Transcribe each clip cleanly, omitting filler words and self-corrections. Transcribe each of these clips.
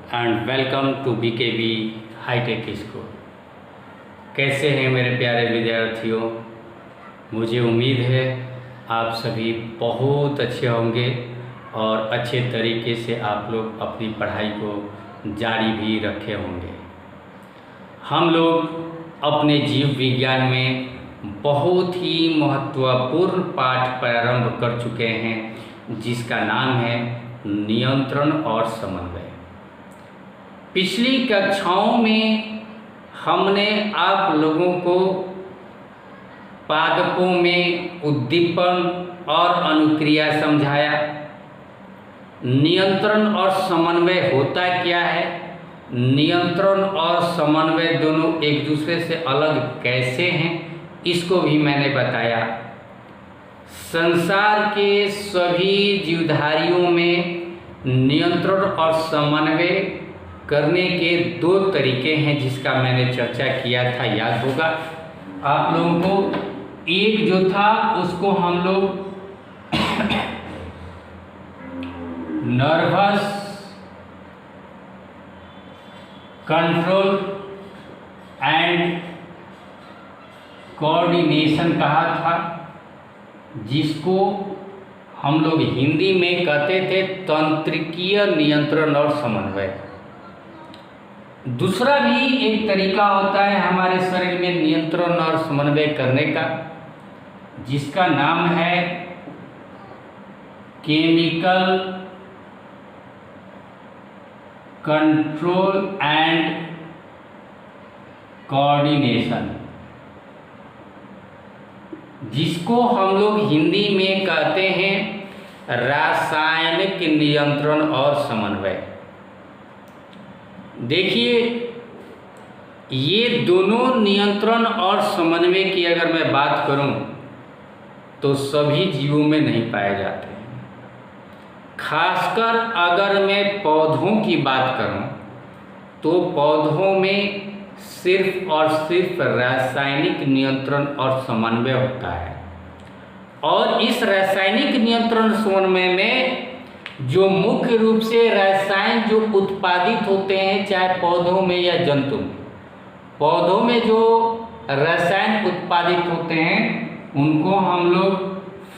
And welcome to BKB high tech school. कैसे हैं मेरे प्यारे विद्यार्थियों? मुझे उम्मीद है आप सभी बहुत अच्छे होंगे और अच्छे तरीके से आप लोग अपनी पढ़ाई को जारी भी रखे होंगे। हम लोग अपने जीव विज्ञान में बहुत ही महत्वपूर्ण पाठ प्रारंभ कर चुके हैं जिसका नाम है नियंत्रण और समन्वय। पिछली कक्षाओं में हमने आप लोगों को पादपों में उद्दीपन और अनुक्रिया समझाया। नियंत्रण और समन्वय होता क्या है, नियंत्रण और समन्वय दोनों एक दूसरे से अलग कैसे हैं, इसको भी मैंने बताया। संसार के सभी जीवधारियों में नियंत्रण और समन्वय करने के दो तरीके हैं जिसका मैंने चर्चा किया था, याद होगा आप लोगों को। एक जो था उसको हम लोग नर्वस कंट्रोल एंड कोऑर्डिनेशन कहा था, जिसको हम लोग हिंदी में कहते थे तंत्रिकीय नियंत्रण और समन्वय। दूसरा भी एक तरीका होता है हमारे शरीर में नियंत्रण और समन्वय करने का, जिसका नाम है केमिकल कंट्रोल एंड कोऑर्डिनेशन, जिसको हम लोग हिंदी में कहते हैं रासायनिक नियंत्रण और समन्वय। देखिए, ये दोनों नियंत्रण और समन्वय की अगर मैं बात करूं तो सभी जीवों में नहीं पाए जाते हैं। खासकर अगर मैं पौधों की बात करूं तो पौधों में सिर्फ और सिर्फ रासायनिक नियंत्रण और समन्वय होता है। और इस रासायनिक नियंत्रण समन्वय में जो मुख्य रूप से रसायन जो उत्पादित होते हैं, चाहे पौधों में या जंतु में, पौधों में जो रसायन उत्पादित होते हैं उनको हम लोग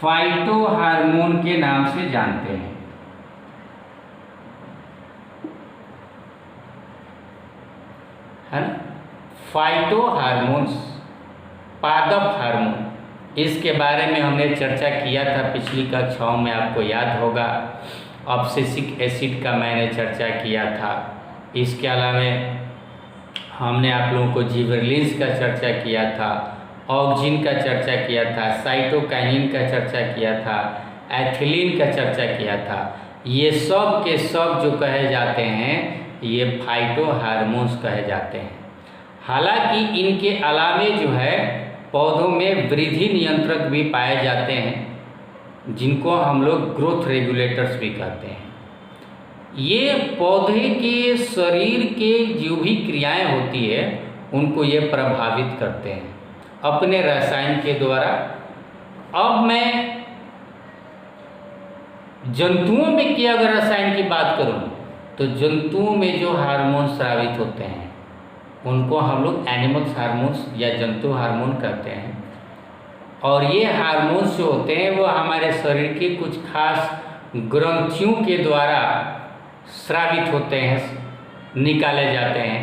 फाइटो हार्मोन के नाम से जानते हैं। है ना? फाइटो हार्मोन्स, पादप हार्मोन, इसके बारे में हमने चर्चा किया था पिछली कक्षाओं में, आपको याद होगा। ऑब्सेसिक एसिड का मैंने चर्चा किया था। इसके अलावा हमने आप लोगों को जिबरेलिंस का चर्चा किया था, ऑक्सिन का चर्चा किया था, साइटोकाइनिन का चर्चा किया था, एथिलीन का चर्चा किया था। ये सब के सब जो कहे जाते हैं ये फाइटो हार्मोन्स कहे जाते हैं। हालांकि इनके अलावे जो है पौधों में वृद्धि नियंत्रक भी पाए जाते हैं, जिनको हम लोग ग्रोथ रेगुलेटर्स भी कहते हैं। ये पौधे के शरीर के जो भी क्रियाएं होती है उनको ये प्रभावित करते हैं अपने रसायन के द्वारा। अब मैं जंतुओं में की अगर रसायन की बात करूं तो जंतुओं में जो हार्मोन स्रावित होते हैं उनको हम लोग एनिमल्स हार्मोन्स या जंतु हार्मोन कहते हैं। और ये हार्मोन्स जो होते हैं वो हमारे शरीर के कुछ खास ग्रंथियों के द्वारा स्रावित होते हैं, निकाले जाते हैं।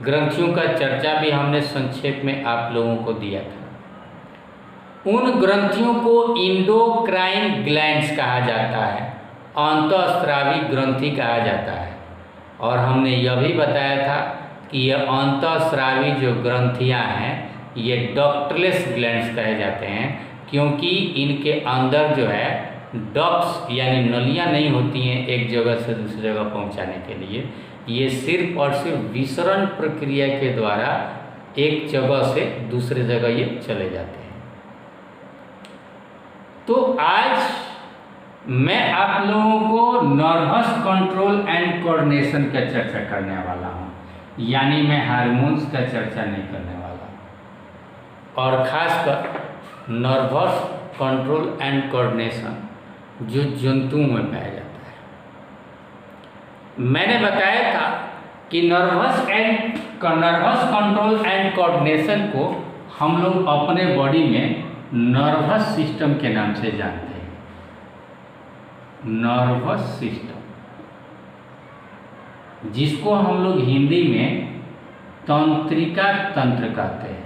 ग्रंथियों का चर्चा भी हमने संक्षेप में आप लोगों को दिया था। उन ग्रंथियों को इंडोक्राइन ग्लैंड्स कहा जाता है, अंतःस्रावी ग्रंथि कहा जाता है। और हमने यह भी बताया था कि ये अंतःस्रावी जो ग्रंथियां हैं ये डक्टलेस ग्लैंड्स कहे जाते हैं, क्योंकि इनके अंदर जो है डक्ट्स यानी नलियां नहीं होती हैं एक जगह से दूसरी जगह पहुंचाने के लिए। ये सिर्फ और सिर्फ विसरण प्रक्रिया के द्वारा एक जगह से दूसरी जगह ये चले जाते हैं। तो आज मैं आप लोगों को नर्वस कंट्रोल एंड कोऑर्डिनेशन का चर्चा करने वाला हूँ, यानी मैं हार्मोन्स का चर्चा नहीं करने वाला। और खासकर नर्वस कंट्रोल एंड कोऑर्डिनेशन जो जंतुओं में पाया जाता है। मैंने बताया था कि नर्वस कंट्रोल एंड कोऑर्डिनेशन को हम लोग अपने बॉडी में नर्वस सिस्टम के नाम से जानते हैं। नर्वस सिस्टम, जिसको हम लोग हिंदी में तंत्रिका तंत्र कहते हैं।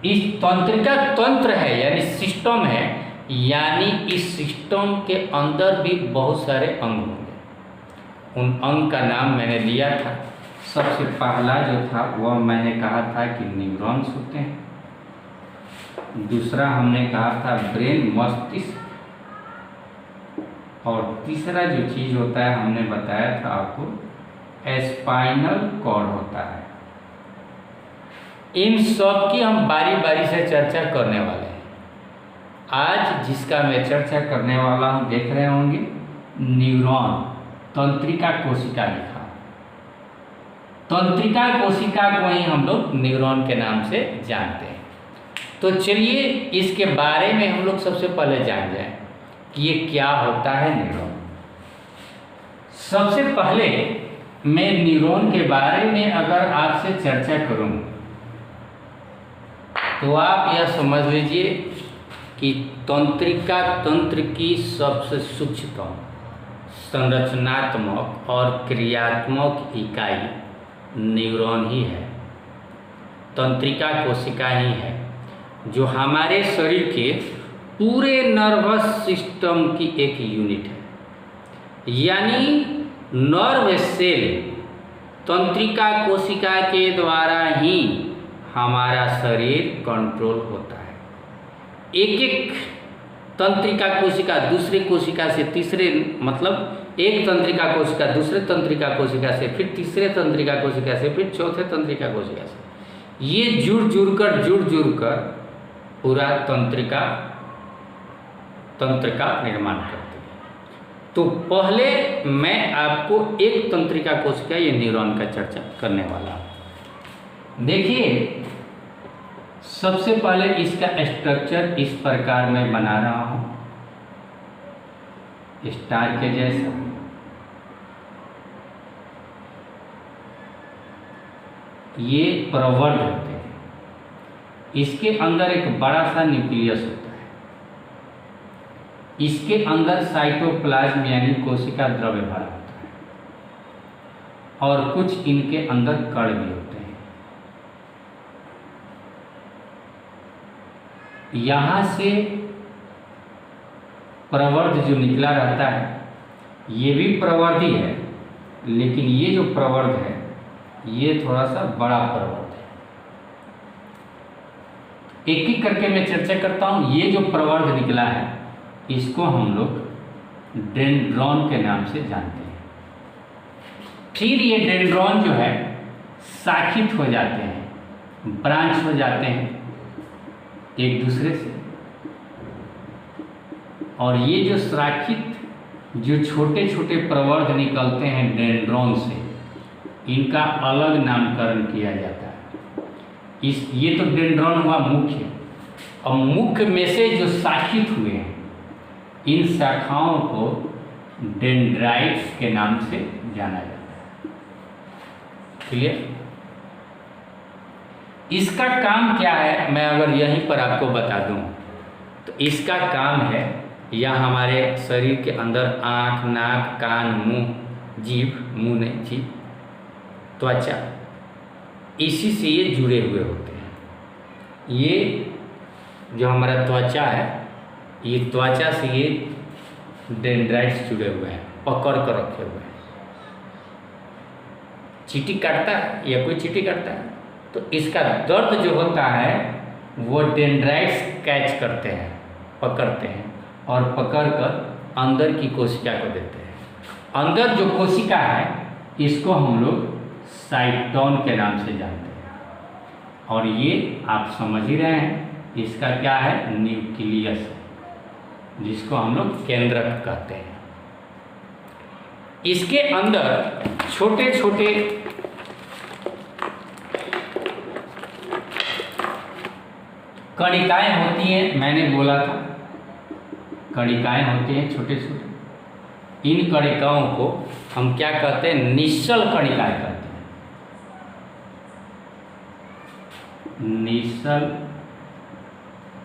इस तंत्रिका तंत्र है यानी सिस्टम है, यानी इस सिस्टम के अंदर भी बहुत सारे अंग होंगे। उन अंग का नाम मैंने लिया था। सबसे पहला जो था वह मैंने कहा था कि न्यूरॉन्स होते हैं। दूसरा हमने कहा था ब्रेन, मस्तिष्क। और तीसरा जो चीज़ होता है हमने बताया था आपको स्पाइनल कॉर्ड होता है। इन सब की हम बारी बारी से चर्चा करने वाले हैं। आज जिसका मैं चर्चा करने वाला हूँ, देख रहे होंगे न्यूरॉन, तंत्रिका कोशिका लिखा। तंत्रिका कोशिका को ही हम लोग न्यूरॉन के नाम से जानते हैं। तो चलिए इसके बारे में हम लोग सबसे पहले जान जाएं कि ये क्या होता है न्यूरॉन। सबसे पहले मैं न्यूरॉन के बारे में अगर आपसे चर्चा करूं तो आप यह समझ लीजिए कि तंत्रिका तंत्र की सबसे सूक्ष्मतम, संरचनात्मक और क्रियात्मक इकाई न्यूरॉन ही है। तंत्रिका कोशिका ही है जो हमारे शरीर के पूरे नर्वस सिस्टम की एक यूनिट है। यानी नर्व सेल तंत्रिका कोशिका के द्वारा ही हमारा शरीर कंट्रोल होता है। एक एक तंत्रिका कोशिका दूसरी कोशिका से तीसरे, मतलब एक तंत्रिका कोशिका दूसरे तंत्रिका कोशिका से, फिर तीसरे तंत्रिका कोशिका से, फिर चौथे तंत्रिका कोशिका से, ये जुड़ जुड़ कर पूरा तंत्र का निर्माण करती है। तो पहले मैं आपको एक तंत्रिका कोशिका या न्यूरॉन का चर्चा करने वाला हूँ। देखिए सबसे पहले इसका स्ट्रक्चर इस प्रकार मैं बना रहा हूँ, स्टार के जैसा। ये प्रवर्ध होते हैं। इसके अंदर एक बड़ा सा न्यूक्लियस होता है। इसके अंदर साइटोप्लाज्म यानी कोशिका द्रव्य भरा होता है और कुछ इनके अंदर कण भी होते हैं। यहाँ से प्रवर्ध जो निकला रहता है ये भी प्रवर्ध ही है, लेकिन ये जो प्रवर्ध है ये थोड़ा सा बड़ा प्रवर्ध है। एक एक करके मैं चर्चा करता हूँ। ये जो प्रवर्ध निकला है इसको हम लोग डेंड्रॉन के नाम से जानते हैं। फिर ये डेंड्रॉन जो है शाखित हो जाते हैं, ब्रांच हो जाते हैं एक दूसरे से। और ये जो शाखित जो छोटे छोटे प्रवर्ध निकलते हैं डेंड्रॉन से, इनका अलग नामकरण किया जाता है। ये तो डेंड्रॉन हुआ मुख्य, और मुख्य में से जो शाखित हुए हैं इन शाखाओं को डेंड्राइट्स के नाम से जाना जाता है। क्लियर? इसका काम क्या है मैं अगर यहीं पर आपको बता दूं तो इसका काम है, यह हमारे शरीर के अंदर आँख, नाक, कान, मुंह, जीभ, मुंह नहीं जीभ, त्वचा, इसी से ये जुड़े हुए होते हैं। ये जो हमारा त्वचा है, ये त्वचा से ये डेंड्राइट्स जुड़े हुए हैं, पकड़ कर रखे हुए हैं। चींटी काटता है या कोई चींटी काटता है तो इसका दर्द जो होता है वो डेंड्राइट्स कैच करते हैं, पकड़ते हैं और पकड़कर अंदर की कोशिका को देते हैं। अंदर जो कोशिका है इसको हम लोग साइटोन के नाम से जानते हैं। और ये आप समझ ही रहे हैं, इसका क्या है, न्यूक्लियस है, जिसको हम लोग केंद्रक कहते हैं। इसके अंदर छोटे छोटे कणिकाएं होती हैं। मैंने बोला था कणिकाएं होती हैं छोटे छोटे, इन कणिकाओं को हम क्या कहते हैं, निश्चल कणिकाएं कहते हैं। निश्चल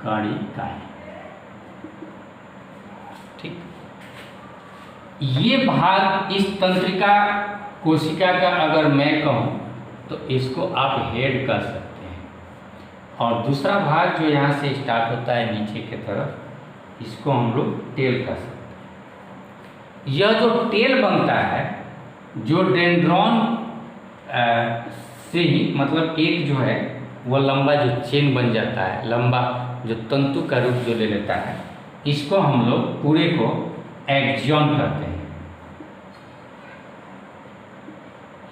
कणिकाएं, ठीक। ये भाग इस तंत्रिका कोशिका का अगर मैं कहूँ तो इसको आप हेड कह सकते हैं, और दूसरा भाग जो यहाँ से स्टार्ट होता है नीचे की तरफ, इसको हम लोग टेल कह सकते हैं। यह जो टेल बनता है, जो डेंड्रॉन से ही, मतलब एक जो है वो लंबा जो चेन बन जाता है, लंबा जो तंतु का रूप जो ले लेता है, इसको हम लोग पूरे को एक्सॉन कहते हैं।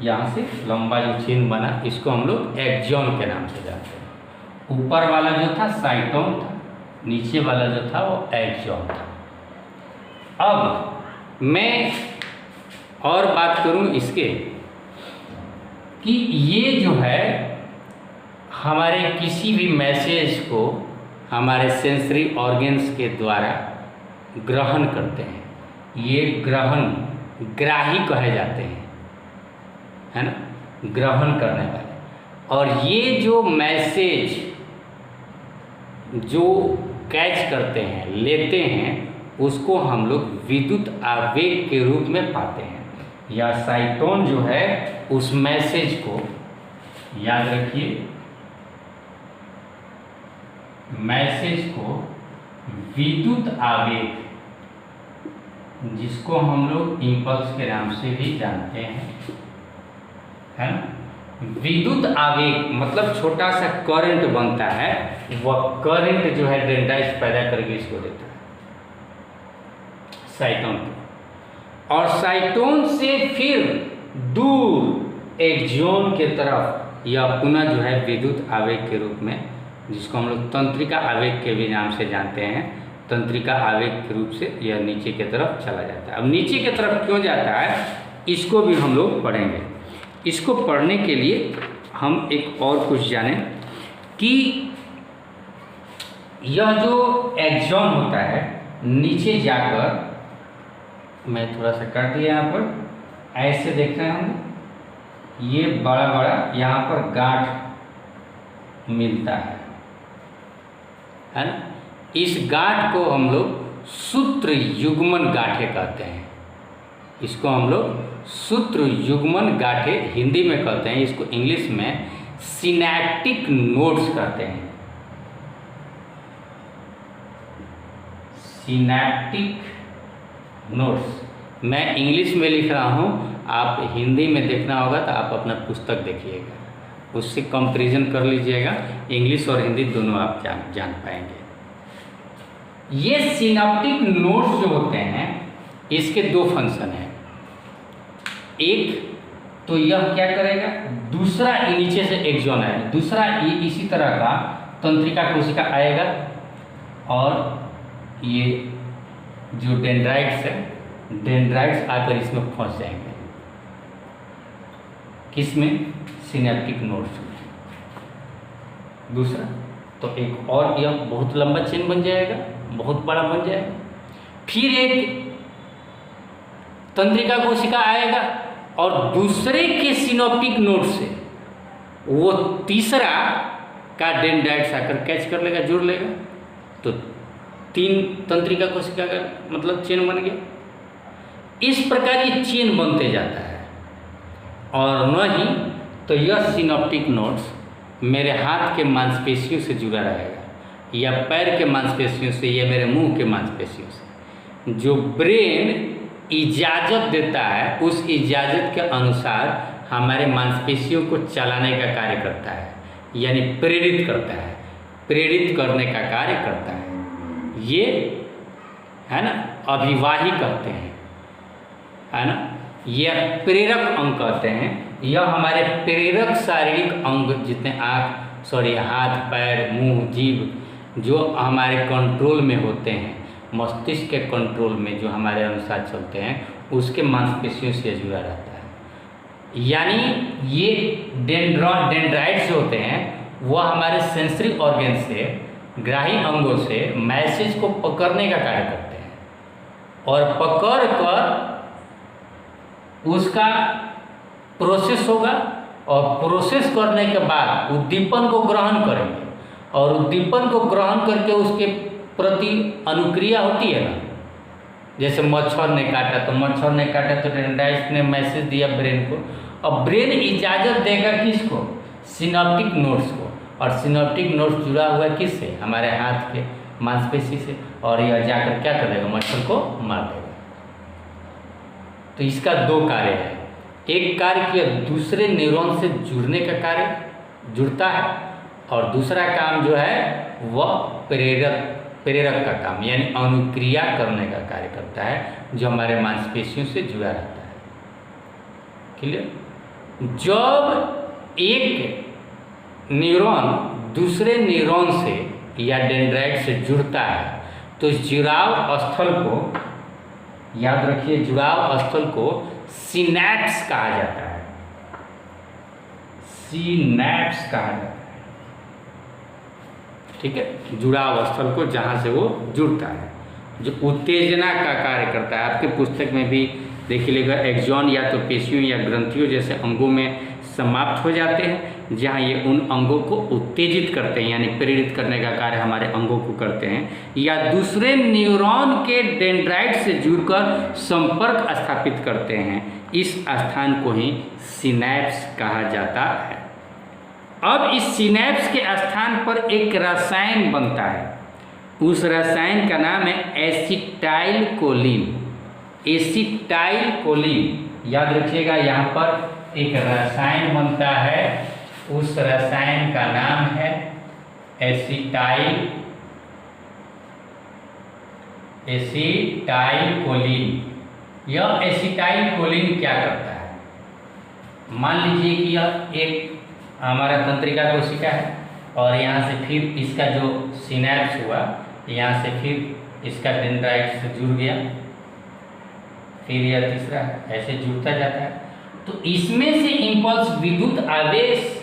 यहाँ से लंबा जो चेन बना, इसको हम लोग एक्सॉन के नाम से जानते हैं। ऊपर वाला जो था साइटोन था, नीचे वाला जो था वो एक्सॉन था। अब मैं और बात करूं इसके कि ये जो है हमारे किसी भी मैसेज को हमारे सेंसरी ऑर्गन्स के द्वारा ग्रहण करते हैं। ये ग्राही कहे जाते हैं, है ना, ग्रहण करने वाले। और ये जो मैसेज जो कैच करते हैं, लेते हैं, उसको हम लोग विद्युत आवेग के रूप में पाते हैं। या साइटोन जो है उस मैसेज को, याद रखिए, मैसेज को विद्युत आवेग, जिसको हम लोग इम्पल्स के नाम से भी जानते हैं, है ना, विद्युत आवेग मतलब छोटा सा करंट बनता है, वह करंट जो है डेंड्राइट्स पैदा करके इसको देता है साइटोन को। और साइटोन से फिर दूर एक्सॉन के तरफ यह पुनः जो है विद्युत आवेग के रूप में, जिसको हम लोग तंत्रिका आवेग के भी नाम से जानते हैं, तंत्रिका आवेग के रूप से यह नीचे की तरफ चला जाता है। अब नीचे की तरफ क्यों जाता है, इसको भी हम लोग पढ़ेंगे। इसको पढ़ने के लिए हम एक और कुछ जानें कि यह जो एक्सॉन होता है, नीचे जाकर, मैं थोड़ा सा कर दिया यहाँ पर, ऐसे देख रहे होंगे, ये बड़ा बड़ा यहाँ पर गांठ मिलता है ना। इस गांठ को हम लोग सूत्र युग्मन गांठे कहते हैं। इसको हम लोग सूत्र युग्मन गांठे हिंदी में कहते हैं, इसको इंग्लिश में सिनैप्टिक नोड्स कहते हैं। सिनैप्टिक नोड्स मैं इंग्लिश में लिख रहा हूँ, आप हिंदी में देखना होगा तो आप अपना पुस्तक देखिएगा, उससे कंपैरिजन कर लीजिएगा, इंग्लिश और हिंदी दोनों आप जान पाएंगे। ये सिनैप्टिक नोड्स जो होते हैं, इसके दो फंक्शन हैं। एक तो यह क्या करेगा, दूसरा नीचे से एक्सॉन आएगा, दूसरा ये इसी तरह का तंत्रिका कोशिका आएगा, और ये जो डेंड्राइट्स है, डेंड्राइट्स आकर इसमें फंस जाएंगे। किसमें, सिनैप्टिक नोड्स में। दूसरा तो एक और यह बहुत लंबा चेन बन जाएगा, बहुत बड़ा बन जाएगा। फिर एक तंत्रिका कोशिका आएगा, और दूसरे के सिनैप्टिक नोड से वो तीसरा का डेंड्राइट्स आकर कैच कर लेगा, जुड़ लेगा, तो 3 तंत्रिका कोशिका का मतलब चेन बन गया। इस प्रकार ये चेन बनते जाता है। और नहीं तो यह सिनैप्टिक नोड्स मेरे हाथ के मांसपेशियों से जुड़ा रहेगा, या पैर के मांसपेशियों से, या मेरे मुंह के मांसपेशियों से। जो ब्रेन इजाज़त देता है, उस इजाज़त के अनुसार हमारे मांसपेशियों को चलाने का कार्य करता है, यानी प्रेरित करता है, प्रेरित करने का कार्य करता है। ये है ना, अभिवाही कहते हैं, है ना, यह प्रेरक अंग कहते हैं। यह हमारे प्रेरक शारीरिक अंग जितने हाथ, पैर, मुंह, जीभ जो हमारे कंट्रोल में होते हैं, मस्तिष्क के कंट्रोल में जो हमारे अनुसार चलते हैं, उसके मांसपेशियों से जुड़ा रहता है। यानी ये डेंड्राइट्स जो होते हैं वह हमारे सेंसरी ऑर्गन से, ग्राही अंगों से मैसेज को पकड़ने का कार्य करते हैं। और पकड़ कर उसका प्रोसेस होगा, और प्रोसेस करने के बाद उद्दीपन को ग्रहण करेंगे, और उद्दीपन को ग्रहण करके उसके प्रति अनुक्रिया होती है ना। जैसे मच्छर ने काटा तो डेंड्राइट्स ने मैसेज दिया ब्रेन को, और ब्रेन इजाज़त देगा किसको? सिनेप्टिक नोड्स को। और सिनेप्टिक नोड्स जुड़ा हुआ है किससे? हमारे हाथ के मांसपेशी से, और यह जाकर क्या कर देगा? मच्छर को मार देगा। तो इसका दो कार्य है, एक कार्य किया दूसरे न्यूरॉन से जुड़ने का कार्य जुड़ता है, और दूसरा काम जो है वह प्रेरक का काम यानी अनुक्रिया करने का कार्य करता है, जो हमारे मांसपेशियों से जुड़ा रहता है। क्लियर? जब एक न्यूरॉन दूसरे न्यूरॉन से या डेंड्राइट से जुड़ता है तो इस जुड़ाव स्थल को याद रखिए, जुड़ाव स्थल को सिनैप्स कहा जाता है। सिनैप्स कहा जाता है, ठीक है, जुड़ाव स्थल को जहाँ से वो जुड़ता है, जो उत्तेजना का कार्य करता है। आपके पुस्तक में भी देख लीजिएगा, एक्सॉन या तो पेशियों या ग्रंथियों जैसे अंगों में समाप्त हो जाते हैं, जहाँ ये उन अंगों को उत्तेजित करते हैं यानी प्रेरित करने का कार्य हमारे अंगों को करते हैं, या दूसरे न्यूरॉन के डेंड्राइट से जुड़कर संपर्क स्थापित करते हैं। इस स्थान को ही सिनैप्स कहा जाता है। अब इस सिनैप्स के स्थान पर एक रसायन बनता है, उस रसायन का नाम है एसिटाइल कोलिन। एसिटाइल कोलिन याद रखिएगा, यहाँ पर एक रसायन बनता है, उस रसायन का नाम है एसिटाइल कोलिन। यह एसिटाइल कोलिन क्या करता है? मान लीजिए कि यह एक हमारा तंत्रिका कोशिका है, और यहाँ से फिर इसका जो सिनैप्स हुआ, यहाँ से फिर इसका डेंड्राइट से जुड़ गया, फिर यह तीसरा ऐसे जुड़ता जाता है। तो इसमें से इम्पल्स विद्युत आवेग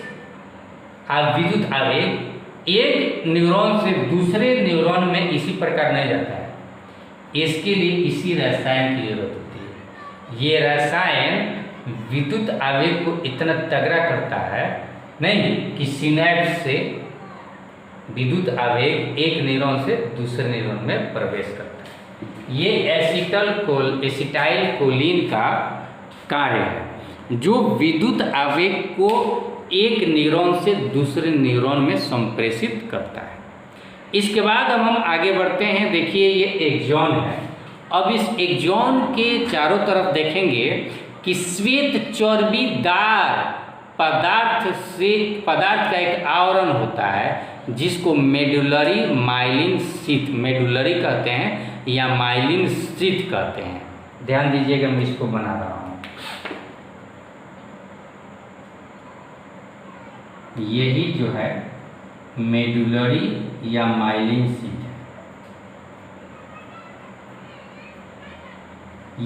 एक न्यूरॉन से दूसरे न्यूरॉन में इसी प्रकार नहीं जाता है, इसके लिए इसी रसायन की जरूरत होती है। ये रसायन विद्युत आवेग को इतना तगड़ा करता है नहीं कि सिनैप्स से विद्युत आवेग एक न्यूरॉन से दूसरे न्यूरॉन में प्रवेश करता है। ये एसिटाइल कोलिन का कार्य है, जो विद्युत आवेग को एक न्यूरॉन से दूसरे न्यूरॉन में संप्रेषित करता है। इसके बाद अब हम आगे बढ़ते हैं। देखिए ये एक्सॉन है। अब इस एक्सॉन के चारों तरफ देखेंगे कि श्वेत चर्बीदार पदार्थ का एक आवरण होता है, जिसको मेडुलरी माइलिन शीथ, मेडुलरी कहते हैं या माइलिन शीथ कहते हैं। ध्यान दीजिएगा, मैं इसको बना रहा हूँ। यही जो है मेडुलरी या माइलिन शीथ है।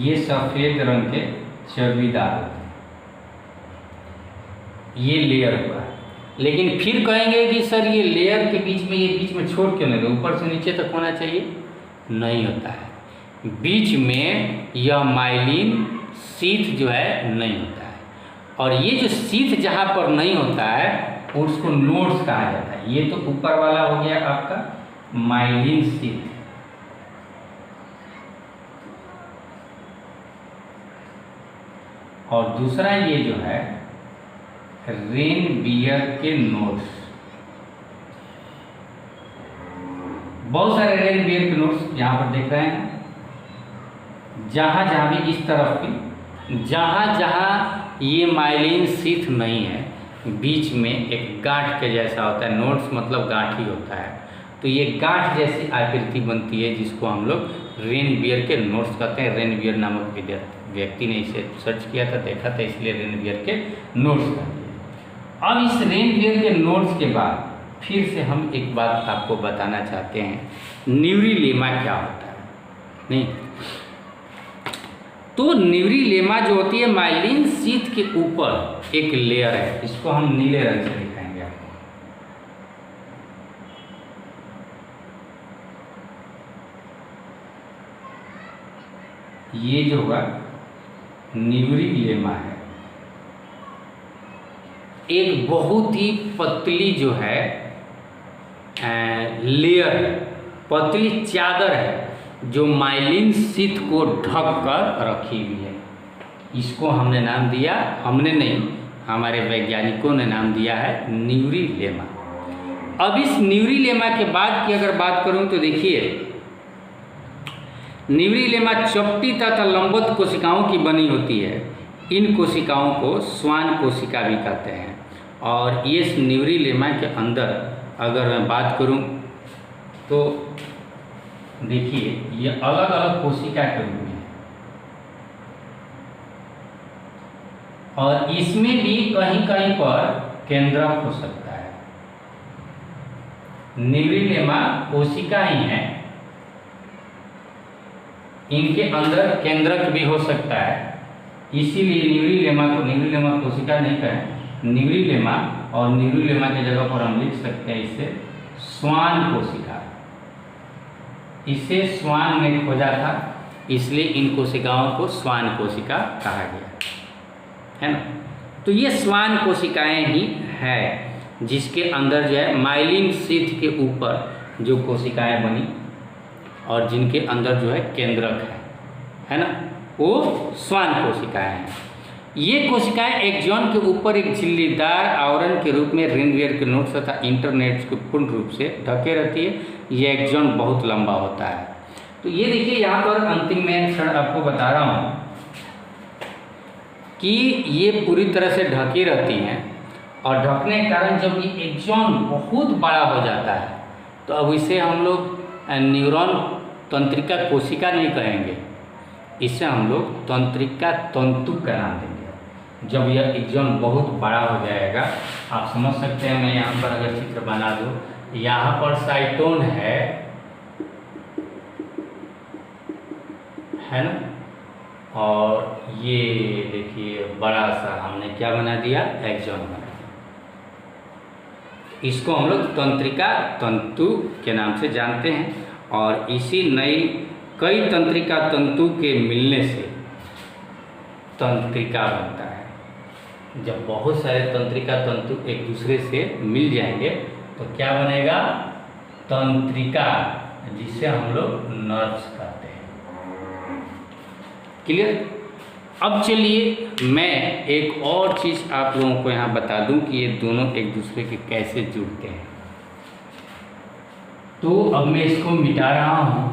ये सफेद रंग के चर्बीदार होते हैं, ये लेयर हुआ है। लेकिन फिर कहेंगे कि सर ये लेयर के बीच में, ये बीच में छोड़ क्यों नहीं, ऊपर से नीचे तक होना चाहिए? नहीं होता है, बीच में यह माइलिन शीथ जो है नहीं होता है, और ये जो शीथ जहाँ पर नहीं होता है उसको नोड्स कहा जाता है। ये तो ऊपर वाला हो गया आपका माइलिन शीथ, और दूसरा ये जो है रेनबियर के नोड्स। बहुत सारे रेनबियर के नोड्स यहाँ पर देख रहे हैं। जहाँ जहाँ भी इस तरफ भी जहाँ ये माइलिन शीथ नहीं है, बीच में एक गांठ के जैसा होता है। नोड्स मतलब गांठ ही होता है, तो ये गांठ जैसी आकृति बनती है, जिसको हम लोग रेनबियर के नोड्स कहते हैं। रेनबियर नामक व्यक्ति ने इसे सर्च किया था, देखा था, इसलिए रेनबियर के नोड्स कहते हैं। अब इस रेनबियर के नोड्स के बाद फिर से हम एक बात आपको बताना चाहते हैं, न्यूरिलेमा क्या होता है। नहीं, तो न्यूरिलेमा जो होती है माइलिन शीथ के ऊपर एक लेयर है, इसको हम नीले रंग से दिखाएंगे आपको। ये जो होगा न्यूरी लेमा है। एक बहुत ही पतली जो है लेयर है, पतली चादर है जो माइलिन शीथ को ढक कर रखी हुई है। इसको हमने नाम दिया, हमने नहीं, हमारे वैज्ञानिकों ने नाम दिया है न्यूरी लेमा। अब इस न्यूरी लेमा के बाद की अगर बात करूं तो देखिए, न्यूरी लेमा चपटी तथा लंबवत कोशिकाओं की बनी होती है। इन कोशिकाओं को श्वान कोशिका भी कहते हैं। और इस न्यूरी लेमा के अंदर अगर मैं बात करूं तो देखिए, ये अलग अलग कोशिका के रूप में है और इसमें भी कहीं कहीं पर केंद्रक हो सकता है। न्यूरी लेमा कोशिका ही है, इनके अंदर केंद्रक भी हो सकता है, इसीलिए न्यूरी लेमा को न्यूरी लेमा कोशिका नहीं कहें, न्यूरी लेमा। और न्यूरी लेमा की जगह पर हम लिख सकते हैं इसे श्वान कोशिका। इसे श्वान ने खोजा था, इसलिए इन कोशिकाओं को श्वान कोशिका कहा गया है ना। तो ये श्वान कोशिकाएं ही है जिसके अंदर जो है माइलिन शीथ के ऊपर जो कोशिकाएं बनी और जिनके अंदर जो है केंद्रक है ना, वो श्वान कोशिकाएं हैं। ये कोशिकाएं एक्सॉन के ऊपर एक झिल्लीदार आवरण के रूप में रेनवियर के नोड्स तथा इंटरनेट्स को पूर्ण रूप से ढके रहती है। ये एक्सॉन बहुत लंबा होता है। तो ये देखिए, यहाँ पर अंतिम में क्षण आपको बता रहा हूँ कि ये पूरी तरह से ढकी रहती हैं और ढकने के कारण जब ये एक्सॉन बहुत बड़ा हो जाता है तो अब इसे हम लोग न्यूरॉन तंत्रिका कोशिका नहीं कहेंगे, इसे हम लोग तंत्रिका तंतु का नाम देंगे। जब यह एक्सॉन बहुत बड़ा हो जाएगा, आप समझ सकते हैं, मैं यहाँ पर अगर चित्र बना दूँ, यहाँ पर साइटोन है ना, और ये देखिए बड़ा सा हमने क्या बना दिया, एक्सॉन बना दिया। इसको हम लोग तंत्रिका तंतु के नाम से जानते हैं और इसी नई कई तंत्रिका तंतु के मिलने से तंत्रिका बनता है। जब बहुत सारे तंत्रिका तंतु एक दूसरे से मिल जाएंगे तो क्या बनेगा, तंत्रिका, जिसे हम लोग नर्व्स कहते हैं। क्लियर। अब चलिए मैं एक और चीज़ आप लोगों को यहाँ बता दूं कि ये दोनों एक दूसरे के कैसे जुड़ते हैं। तो अब मैं इसको मिटा रहा हूँ।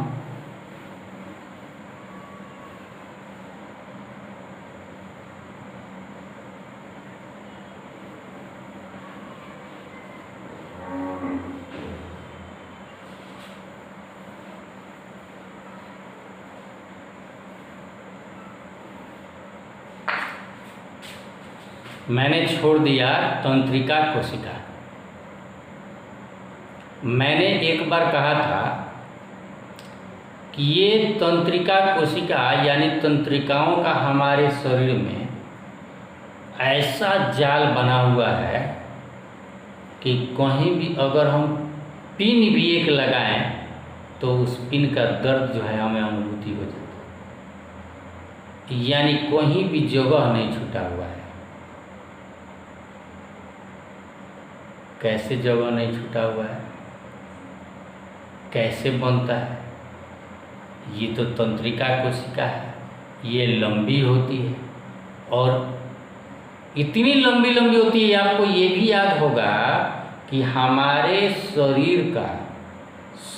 मैंने छोड़ दिया तंत्रिका कोशिका। मैंने एक बार कहा था कि ये तंत्रिका कोशिका यानी तंत्रिकाओं का हमारे शरीर में ऐसा जाल बना हुआ है कि कहीं भी अगर हम पिन भी एक लगाएं तो उस पिन का दर्द जो है हमें अनुभूति हो जाती है, यानी कहीं भी जगह नहीं छूटा हुआ है। कैसे जगह नहीं छूटा हुआ है, कैसे बनता है? ये तो तंत्रिका कोशिका है, ये लंबी होती है और इतनी लंबी लंबी होती है। आपको ये भी याद होगा कि हमारे शरीर का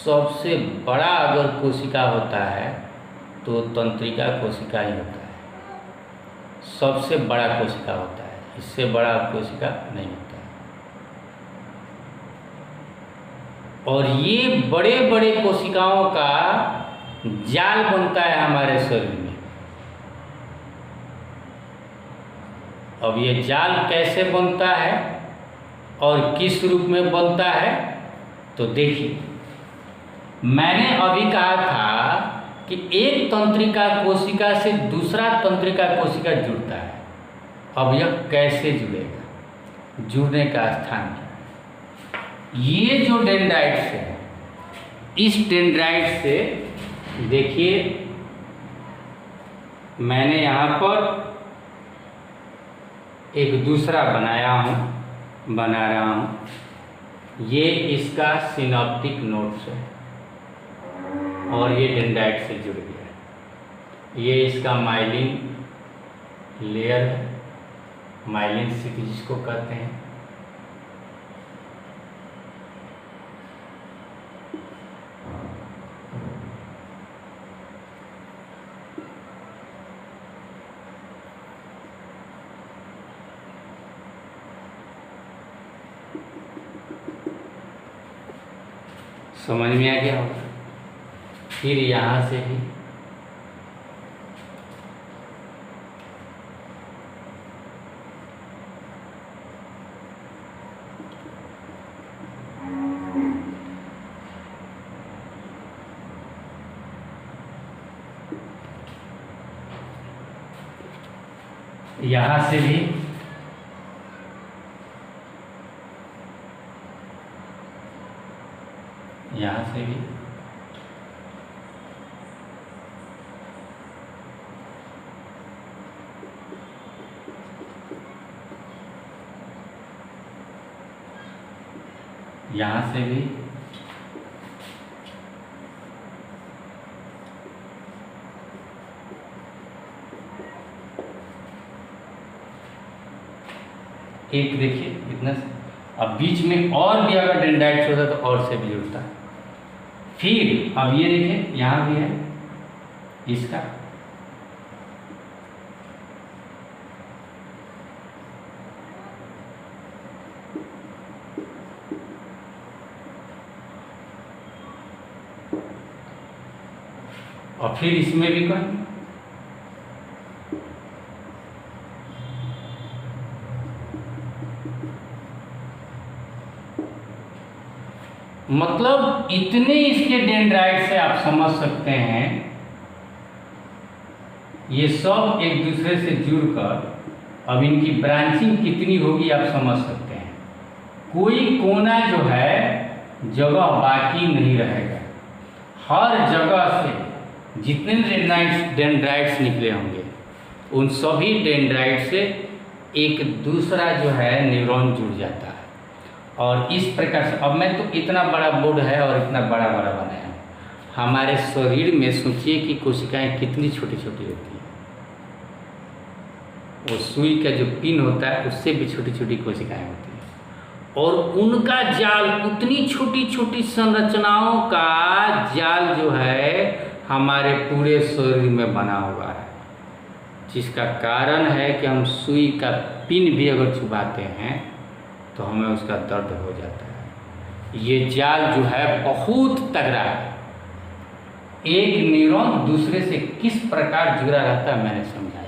सबसे बड़ा अगर कोशिका होता है तो तंत्रिका कोशिका ही होता है। सबसे बड़ा कोशिका होता है, इससे बड़ा कोशिका नहीं होता है। और ये बड़े बड़े कोशिकाओं का जाल बनता है हमारे शरीर में। अब ये जाल कैसे बनता है और किस रूप में बनता है, तो देखिए, मैंने अभी कहा था कि एक तंत्रिका कोशिका से दूसरा तंत्रिका कोशिका जुड़ता है। अब यह कैसे जुड़ेगा, जुड़ने का स्थान क्या है? ये जो डेंड्राइट्स है, इस डेंड्राइट से देखिए मैंने यहाँ पर एक दूसरा बना रहा हूँ। ये इसका सिनॉप्टिक नोड्स है और ये डेंड्राइट से जुड़ गया है। ये इसका माइलिन लेयर है, माइलिन सिटी जिसको कहते हैं। समझ में आ गया होगा। फिर यहाँ से भी यहाँ से भी यहाँ से भी यहाँ से भी एक देखिए इतना से। अब बीच में और भी अगर डेंड्राइट्स होता तो और से भी जुड़ता है। फिर अब ये देखिए यहाँ भी है इसका, और फिर इसमें भी कोई मतलब इतने इसके डेंड्राइट से आप समझ सकते हैं ये सब एक दूसरे से जुड़कर अब इनकी ब्रांचिंग कितनी होगी आप समझ सकते हैं। कोई कोना जो है जगह बाकी नहीं रहेगा। हर जगह से जितने डेंड्राइट्स निकले होंगे उन सभी डेंड्राइट से एक दूसरा जो है न्यूरॉन जुड़ जाता है। और इस प्रकार से अब मैं तो इतना बड़ा बोर्ड है और इतना बड़ा बड़ा बनाया हूँ। हमारे शरीर में सोचिए कि कोशिकाएं कितनी छोटी छोटी होती हैं। वो सुई का जो पिन होता है उससे भी छोटी छोटी कोशिकाएं होती हैं और उनका जाल उतनी छोटी छोटी संरचनाओं का जाल जो है हमारे पूरे शरीर में बना हुआ है, जिसका कारण है कि हम सुई का पिन भी अगर चुभाते हैं तो हमें उसका दर्द हो जाता है। ये जाल जो है बहुत तगड़ा है। एक न्यूरॉन दूसरे से किस प्रकार जुड़ा रहता है मैंने समझाया।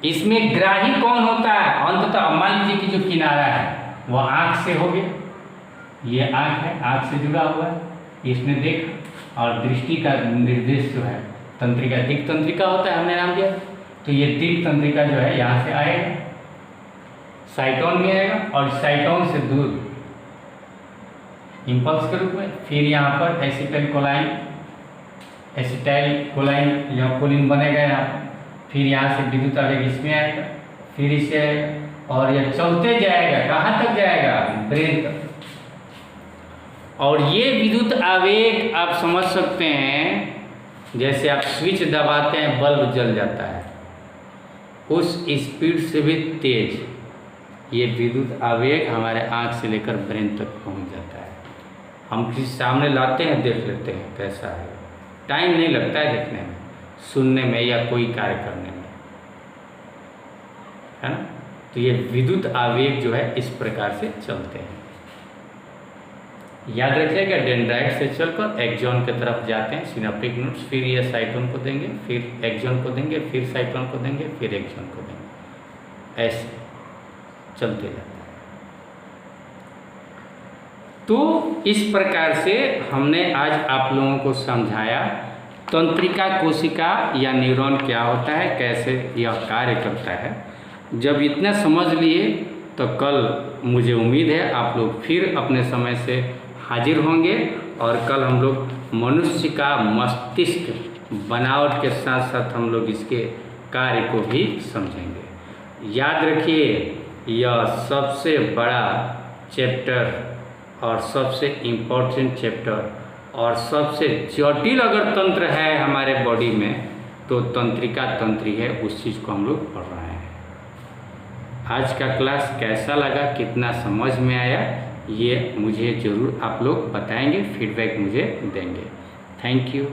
इसमें ग्राही कौन होता है? अंततः मान लीजिए कि जो किनारा है वह आँख से हो गया, ये आँख है, आँख से जुड़ा हुआ है, इसने देखा। और दृष्टि का निर्देश जो है तंत्रिका, दिक् तंत्रिका होता है, हमने नाम दिया। तो ये दिक् तंत्रिका जो है यहाँ से आएगा, साइटोन में आएगा और साइटोन से दूर इम्पल्स के रूप में फिर यहाँ पर एसिटाइल कोलाइन यहाँ कोलिन बनेगा यहाँ पर। फिर यहाँ से विद्युत आवेग इसमें आएगा, फिर इसे आएगा और यह चलते जाएगा। कहाँ तक जाएगा? ब्रेन तक। और ये विद्युत आवेग आप समझ सकते हैं जैसे आप स्विच दबाते हैं बल्ब जल जाता है, उस स्पीड से भी तेज ये विद्युत आवेग हमारे आँख से लेकर ब्रेन तक पहुँच जाता है। हम किसी सामने लाते हैं, देख लेते हैं कैसा है, टाइम नहीं लगता है देखने में, सुनने में या कोई कार्य करने में, है ना। तो ये विद्युत आवेग जो है इस प्रकार से चलते हैं। याद रखिएगा, डेंड्राइट से चलकर एक्सॉन की तरफ जाते हैं सिनेप्टिक नोड्स, फिर ये साइटोन को देंगे, फिर एक्सॉन को देंगे, फिर साइटोन को देंगे, फिर एक्सॉन को देंगे, ऐसे चलते जाता है। तो इस प्रकार से हमने आज आप लोगों को समझाया तंत्रिका कोशिका या न्यूरॉन क्या होता है, कैसे यह कार्य करता है। जब इतना समझ लिए तो कल मुझे उम्मीद है आप लोग फिर अपने समय से हाजिर होंगे और कल हम लोग मनुष्य का मस्तिष्क बनावट के साथ साथ हम लोग इसके कार्य को भी समझेंगे। याद रखिए, यह सबसे बड़ा चैप्टर और सबसे इम्पोर्टेंट चैप्टर और सबसे जटिल अगर तंत्र है हमारे बॉडी में तो तंत्रिका तंत्री है, उस चीज़ को हम लोग पढ़ रहे हैं। आज का क्लास कैसा लगा, कितना समझ में आया, ये मुझे ज़रूर आप लोग बताएंगे, फीडबैक मुझे देंगे। Thank you.